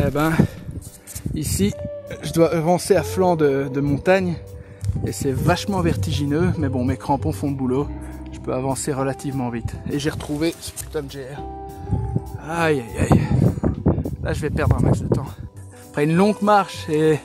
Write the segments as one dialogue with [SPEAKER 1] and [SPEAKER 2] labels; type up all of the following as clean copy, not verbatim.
[SPEAKER 1] Eh ben, ici, je dois avancer à flanc de montagne et c'est vachement vertigineux, mais bon, mes crampons font le boulot. Je peux avancer relativement vite. Et j'ai retrouvé ce putain de GR. Aïe aïe aïe. Là, je vais perdre un max de temps. Après une longue marche et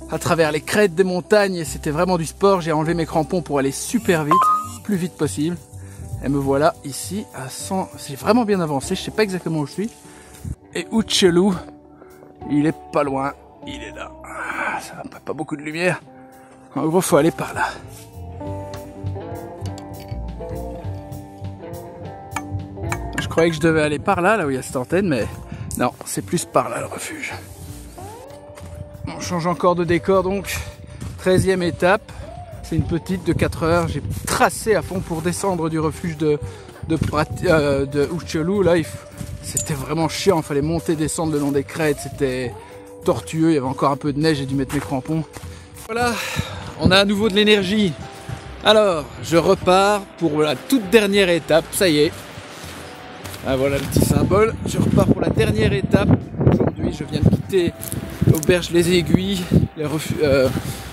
[SPEAKER 1] à travers les crêtes des montagnes, et c'était vraiment du sport, j'ai enlevé mes crampons pour aller super vite, plus vite possible. Et me voilà ici à 100. J'ai vraiment bien avancé, je sais pas exactement où je suis. Et Uchelu, il est pas loin, il est là. Ah, ça n'a pas beaucoup de lumière. En gros, faut aller par là. Je croyais que je devais aller par là, là où il y a cette antenne, mais non, c'est plus par là le refuge. On change encore de décor donc. 13e étape. C'est une petite de 4 heures. J'ai tracé à fond pour descendre du refuge de Uchelu. Là, c'était vraiment chiant. Il fallait monter, descendre le long des crêtes. C'était tortueux. Il y avait encore un peu de neige. J'ai dû mettre mes crampons. Voilà, on a à nouveau de l'énergie. Alors, je repars pour la toute dernière étape. Ça y est. Ah, voilà le petit symbole. Je repars pour la dernière étape. Aujourd'hui, je viens de quitter l'auberge Les Aiguilles.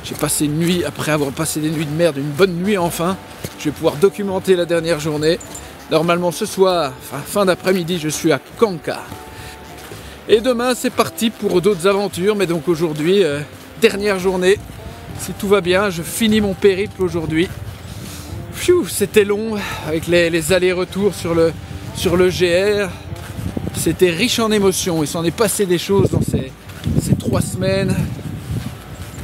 [SPEAKER 1] J'ai passé une nuit, après avoir passé des nuits de merde, une bonne nuit enfin. Je vais pouvoir documenter la dernière journée. Normalement ce soir, fin d'après-midi, je suis à Kanka. Et demain c'est parti pour d'autres aventures. Mais donc aujourd'hui, dernière journée. Si tout va bien, je finis mon périple aujourd'hui. C'était long avec les allers-retours sur le GR. C'était riche en émotions. Il s'en est passé des choses dans ces 3 semaines.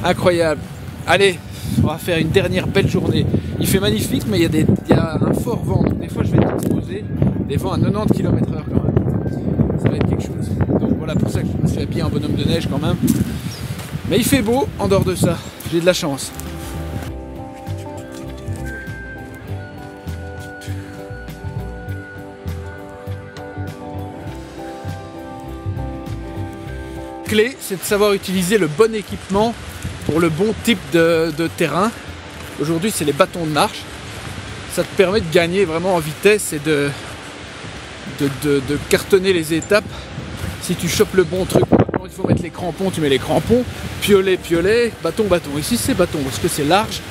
[SPEAKER 1] Incroyable. Allez, on va faire une dernière belle journée. Il fait magnifique, mais il y a un fort vent. Donc des fois, je vais être exposé. Des vents à 90 km/h quand même. Ça va être quelque chose. Donc voilà, pour ça que je me suis habillé en bonhomme de neige quand même. Mais il fait beau en dehors de ça. J'ai de la chance. Clé, c'est de savoir utiliser le bon équipement pour le bon type de terrain. Aujourd'hui, c'est les bâtons de marche. Ça te permet de gagner vraiment en vitesse et de cartonner les étapes. Si tu chopes le bon truc, il faut mettre les crampons, tu mets les crampons, piolet, bâton. Ici, c'est bâton parce que c'est large.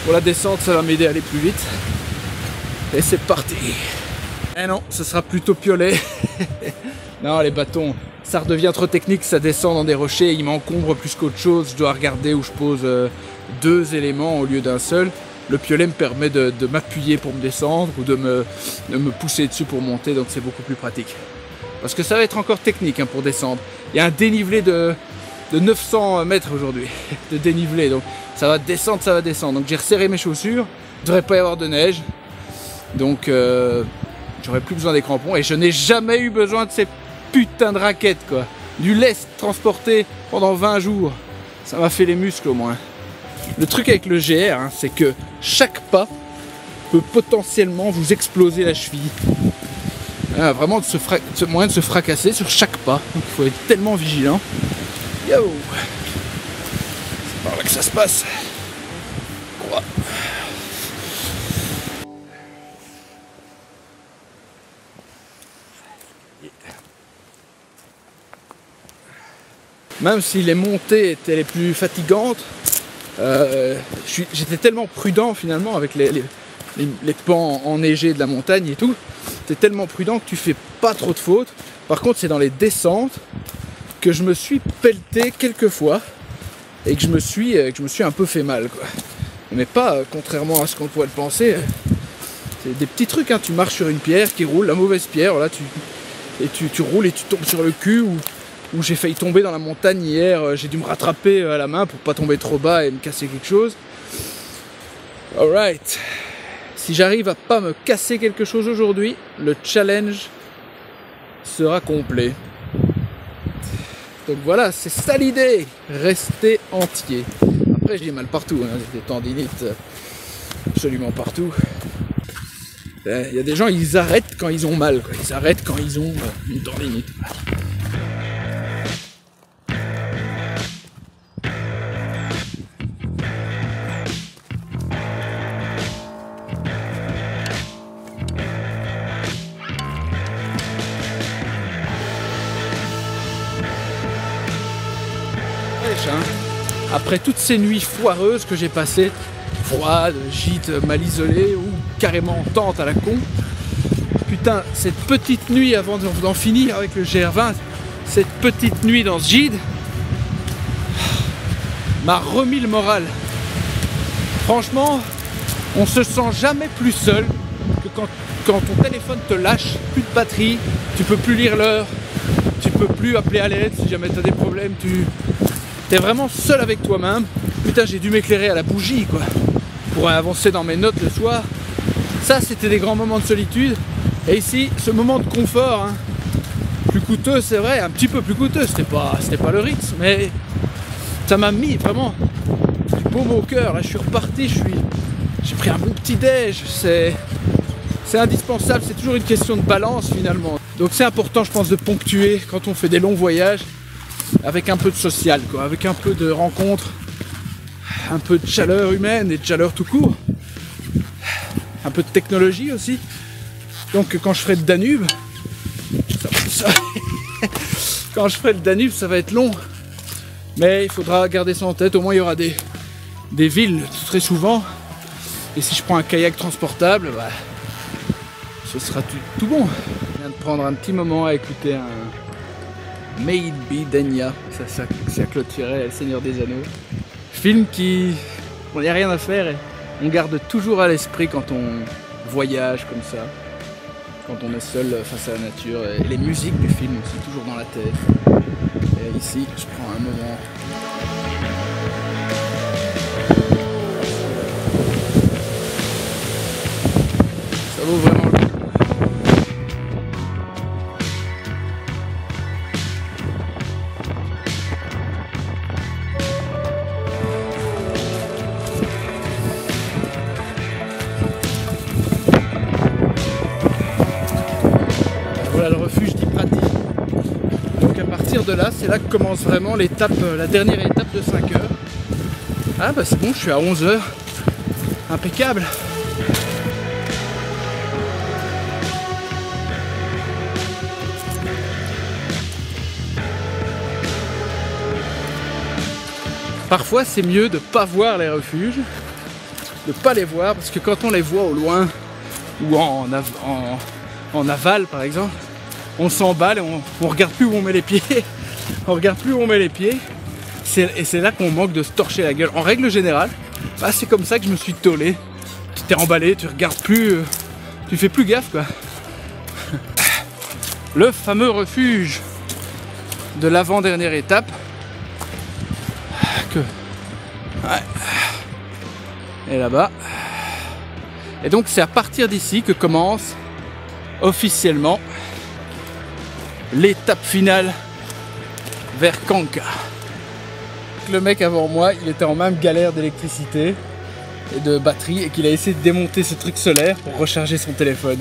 [SPEAKER 1] Pour la descente, ça va m'aider à aller plus vite. Et c'est parti. Eh non, ce sera plutôt piolet. Non, les bâtons. Ça redevient trop technique, ça descend dans des rochers, il m'encombre plus qu'autre chose. Je dois regarder où je pose 2 éléments au lieu d'un seul. Le piolet me permet de m'appuyer pour me descendre ou de me pousser dessus pour monter, donc c'est beaucoup plus pratique. Parce que ça va être encore technique pour descendre. Il y a un dénivelé de 900 mètres aujourd'hui, de dénivelé, donc ça va descendre. Donc j'ai resserré mes chaussures, il ne devrait pas y avoir de neige, donc j'aurai plus besoin des crampons et je n'ai jamais eu besoin de ces putain de raquettes quoi. Du lest transporté pendant 20 jours. Ça m'a fait les muscles au moins. Le truc avec le GR, c'est que chaque pas peut potentiellement vous exploser la cheville. Vraiment moyen de se fracasser sur chaque pas. Donc il faut être tellement vigilant. Yo, c'est par là que ça se passe. Quoi. Même si les montées étaient les plus fatigantes, j'étais tellement prudent finalement avec les pans enneigés de la montagne et tout. T'es tellement prudent que tu fais pas trop de fautes. Par contre, c'est dans les descentes que je me suis pelleté quelques fois et que je me suis un peu fait mal, quoi. Mais pas contrairement à ce qu'on pourrait le penser. C'est des petits trucs, tu marches sur une pierre qui roule, la mauvaise pierre, voilà, tu roules et tu tombes sur le cul où j'ai failli tomber dans la montagne hier, j'ai dû me rattraper à la main pour pas tomber trop bas et me casser quelque chose. Alright. Si j'arrive à pas me casser quelque chose aujourd'hui, le challenge sera complet. Donc voilà, c'est ça l'idée. Rester entier. Après, j'ai mal partout, j'ai des tendinites absolument partout. Il y a des gens, ils arrêtent quand ils ont mal, quoi. Ils arrêtent quand ils ont une tendinite. après toutes ces nuits foireuses que j'ai passées, froides, gîtes mal isolés ou carrément en tente à la con. Putain, cette petite nuit avant d'en finir avec le GR20, cette petite nuit dans ce gîte m'a remis le moral. Franchement, on se sent jamais plus seul que quand ton téléphone te lâche, plus de batterie, tu peux plus lire l'heure, tu peux plus appeler à l'aide si jamais tu as des problèmes, tu es vraiment seul avec toi-même. Putain, j'ai dû m'éclairer à la bougie quoi, pour avancer dans mes notes le soir. Ça, c'était des grands moments de solitude. Et ici, ce moment de confort, hein, plus coûteux, c'est vrai, un petit peu plus coûteux, c'était pas le Ritz, mais ça m'a mis vraiment du baume au cœur. Là, je suis reparti, j'ai pris un bon petit déj, c'est indispensable, c'est toujours une question de balance finalement. Donc c'est important, je pense, de ponctuer quand on fait des longs voyages avec un peu de social, quoi, avec un peu de rencontres, un peu de chaleur humaine et de chaleur tout court, un peu de technologie aussi. Donc quand je ferai le Danube, quand je ferai le Danube, ça va être long, mais il faudra garder ça en tête. Au moins il y aura des villes très souvent, et si je prends un kayak transportable, bah, ce sera tout bon. Je viens de prendre un petit moment à écouter un Made by Dania, ça clôturait Le Seigneur des Anneaux. Film qui, on n'y a rien à faire et on garde toujours à l'esprit quand on voyage comme ça, quand on est seul face à la nature. Et les musiques du film aussi, toujours dans la tête. Et ici, je prends un moment. Ça vaut vraiment le coup. Voilà le refuge d'Iprati. Donc à partir de là, c'est là que commence vraiment l'étape, la dernière étape de 5 heures. Ah bah c'est bon, je suis à 11 heures. Impeccable. Parfois c'est mieux de ne pas voir les refuges, de ne pas les voir, parce que quand on les voit au loin, ou en aval par exemple, on s'emballe et on regarde plus où on met les pieds. On regarde plus où on met les pieds. Et c'est là qu'on manque de se torcher la gueule. En règle générale, bah, c'est comme ça que je me suis tollé. Tu t'es emballé, tu regardes plus, tu fais plus gaffe quoi. Le fameux refuge de l'avant-dernière étape. Ouais. Et là-bas. Et donc c'est à partir d'ici que commence officiellement l'étape finale vers Kanka. Le mec avant moi, il était en même galère d'électricité et de batterie et qu'il a essayé de démonter ce truc solaire pour recharger son téléphone.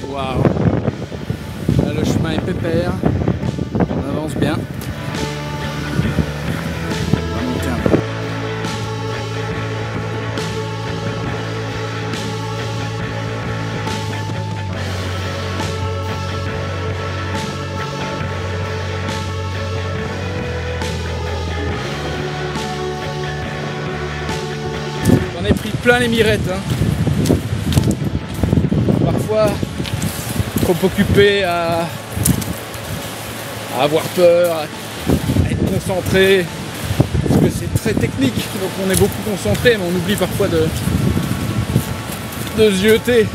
[SPEAKER 1] Waouh. Là le chemin est pépère, on avance bien. J'en ai pris plein les mirettes, hein. Parfois trop occupé à avoir peur, à être concentré, parce que c'est très technique, donc on est beaucoup concentré, mais on oublie parfois de se jeter.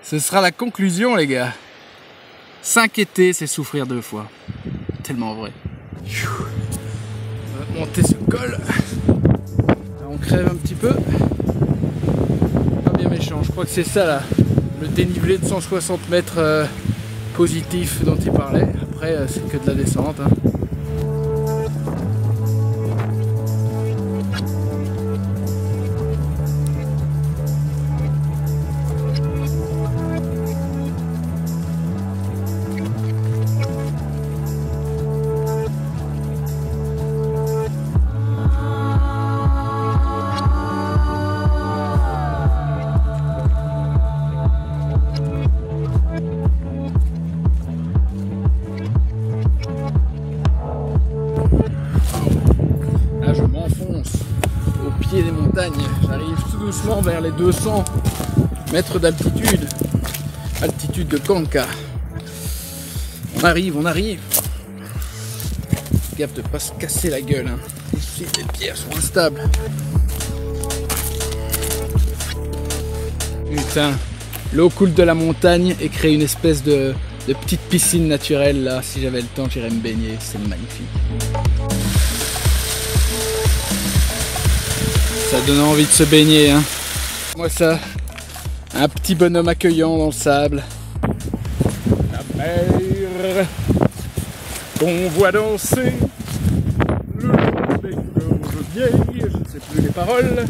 [SPEAKER 1] Ce sera la conclusion les gars. S'inquiéter, c'est souffrir 2 fois. Tellement vrai. On va monter ce col. Là, on crève un petit peu. Pas bien méchant, je crois que c'est ça là. Le dénivelé de 160 mètres positif dont il parlait. Après, c'est que de la descente. Hein. montagne. J'arrive tout doucement vers les 200 mètres d'altitude. Altitude de Kanka. On arrive, on arrive. Gaffe de pas se casser la gueule. Hein. Ici, les pierres sont instables. Putain, l'eau coule de la montagne et crée une espèce de petite piscine naturelle là. Si j'avais le temps, j'irais me baigner. C'est magnifique. Ça donne envie de se baigner. Hein. Moi ça, un petit bonhomme accueillant dans le sable. La mer qu'on voit danser le long des gorges vieilles. Je ne sais plus les paroles.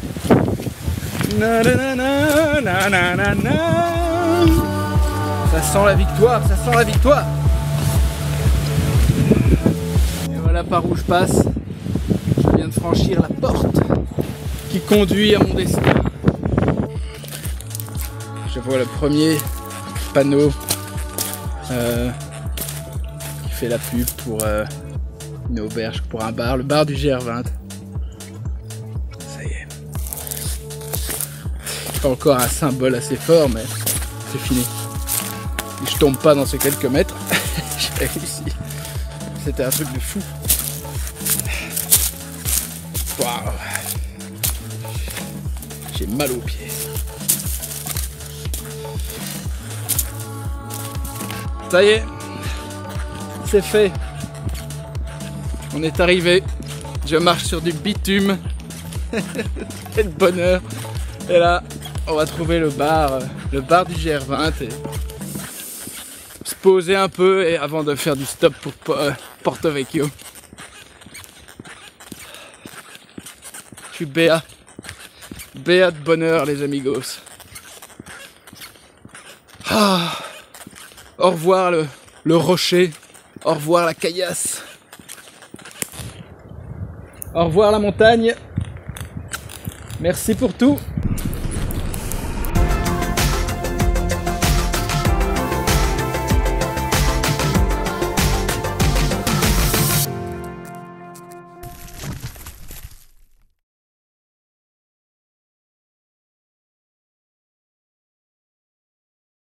[SPEAKER 1] Na, na, na, na, na, na, na. Ça sent la victoire, ça sent la victoire. Et voilà par où je passe. Je viens de franchir la porte qui conduit à mon destin. Je vois le premier panneau qui fait la pub pour une auberge, pour un bar, le bar du GR20. Ça y est. Pas encore un symbole assez fort, mais c'est fini. Si je tombe pas dans ces quelques mètres, j'ai réussi. C'était un truc de fou. Waouh. J'ai mal aux pieds. Ça y est, c'est fait. On est arrivé. Je marche sur du bitume. Quel bonheur. Et là, on va trouver le bar du GR20 et se poser un peu et avant de faire du stop pour Porto Vecchio. Je suis béat. Béat de bonheur, les amigos. Ah. Au revoir le rocher. Au revoir la caillasse. Au revoir la montagne. Merci pour tout.